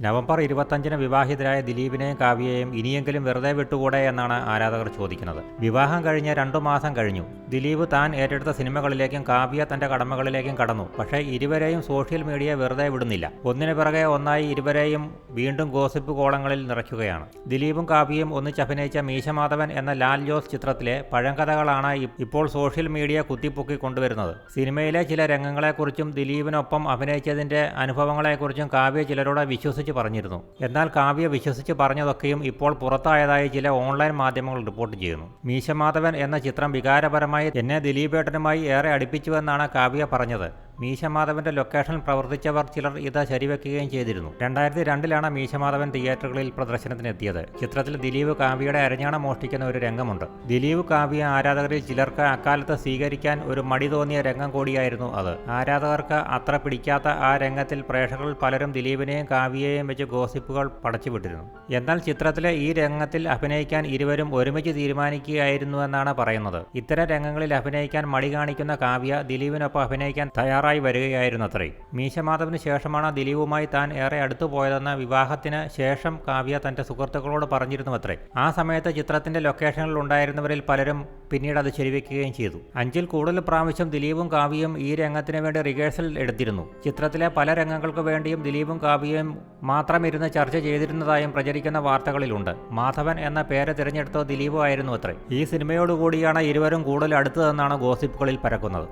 November 25-ന് വിവാഹിതരായ ദിലീപിനെയും കാവ്യയെയും ഇനിയെങ്കിലും വെറുതെ വിട്ടുകൂടെ എന്നാണ് ആരാധകർ ചോദിക്കുന്നത്. വിവാഹം കഴിഞ്ഞ് 2 മാസം കഴിഞ്ഞു. ദിലീപ് താൻ ഏറ്റെടുത്ത സിനിമകളിലേക്കും കാവ്യ തന്റെ കടമകളിലേക്കും കടന്നു. പക്ഷേ ഇരുവരെയും സോഷ്യൽ മീഡിയ വെറുതെ വിടുന്നില്ല. ഒന്നിനു പിറകെ ഒന്നായി ഇരുവരെയും വീണ്ടും ഗോസിപ്പ് കോളങ്ങളിൽ നിറയ്ക്കുകയാണ്. ദിലീപും കാവ്യയും ഒന്നിച്ചഭിനയിച്ച മീശമാധവൻ എന്ന ലാൽ ജോസ് ചിത്രത്തിലെ പഴങ്കഥകളാണ് ഇപ്പോൾ സോഷ്യൽ മീഡിയ കുത്തിപ്പൊക്കി കൊണ്ടുവരുന്നത്. സിനിമയിലെ ചില രംഗങ്ങളെക്കുറിച്ചും ദിലീപിനൊപ്പം അഭിനയിച്ചതിന്റെ അനുഭവങ്ങളെക്കുറിച്ചും കാവ്യ ചിലരോട് വിശ്വസിച്ച് പറഞ്ഞിരുന്നു. എന്നാൽ കാവ്യ വിശ്വസിച്ച് പറഞ്ഞതൊക്കെയും ഇപ്പോൾ പുറത്തായതായി ചില ഓൺലൈൻ മാധ്യമങ്ങൾ റിപ്പോർട്ട് ചെയ്യുന്നു. മീശമാധവൻ എന്ന ചിത്രം വികാരപരമായി എന്നെ ദിലീപേട്ടനുമായി ഏറെ അടുപ്പിച്ചുവെന്നാണ് കാവ്യ പറഞ്ഞത്. മീശമാധവന്റെ ലൊക്കേഷനിൽ പ്രവർത്തിച്ചവർ ചിലർ ഇത് ശരിവെക്കുകയും ചെയ്തിരുന്നു. 2002-ലാണ് മീശമാധവൻ തിയേറ്ററുകളിൽ പ്രദർശനത്തിനെത്തിയത്. ചിത്രത്തിൽ ദിലീപ് കാവ്യയുടെ അരഞ്ഞാണം മോഷ്ടിക്കുന്ന ഒരു രംഗമുണ്ട്. ദിലീപ് കാവ്യ ആരാധകരിൽ ചിലർക്ക് അക്കാലത്ത് സ്വീകരിക്കാൻ ഒരു മടി തോന്നിയ രംഗം കൂടിയായിരുന്നു അത്. ആരാധകർക്ക് അത്ര പിടിക്കാത്ത ആ രംഗത്തിൽ പ്രേക്ഷകരിൽ പലരും ദിലീപിനെയും കാവ്യയെയും വെച്ച് ഗോസിപ്പുകൾ പടച്ചുവിട്ടിരുന്നു. എന്നാൽ ചിത്രത്തിലെ ഈ രംഗത്തിൽ അഭിനയിക്കാൻ ഇരുവരും ഒരുമിച്ച് തീരുമാനിക്കുകയായിരുന്നുവെന്നാണ് പറയുന്നത്. ഇത്തരം രംഗങ്ങളിൽ അഭിനയിക്കാൻ മടി കാണിക്കുന്ന കാവ്യ ദിലീപിനൊപ്പം അഭിനയിക്കാൻ തയ്യാറായി വരികയായിരുന്നത്രേ. മീശമാധവന് ശേഷമാണ് ദിലീപുമായി താൻ ഏറെ അടുത്തു പോയതെന്ന് വിവാഹത്തിന് ശേഷം കാവ്യ തന്റെ സുഹൃത്തുക്കളോട് പറഞ്ഞിരുന്നുവത്രേ. ആ സമയത്ത് ചിത്രത്തിന്റെ ലൊക്കേഷനിൽ ഉണ്ടായിരുന്നവരിൽ പലരും പിന്നീട് അത് ശരിവെക്കുകയും ചെയ്തു. 5-ൽ കൂടുതൽ പ്രാവശ്യം ദിലീപും കാവ്യയും ഈ രംഗത്തിന് വേണ്ടി റിഹേഴ്സൽ എടുത്തിരുന്നു. ചിത്രത്തിലെ പല രംഗങ്ങൾക്ക് വേണ്ടിയും ദിലീപും കാവ്യയും മാത്രം ഇരുന്ന് ചർച്ച ചെയ്തിരുന്നതായും പ്രചരിക്കുന്ന വാർത്തകളിലുണ്ട്. മാധവൻ എന്ന പേര് തിരഞ്ഞെടുത്തത് ദിലീപ് ആയിരുന്നു അത്രേ. ഈ സിനിമയോടുകൂടിയാണ് ഇരുവരും കൂടുതൽ അടുത്തതെന്നാണ് ഗോസിപ്പുകളിൽ പരക്കുന്നത്.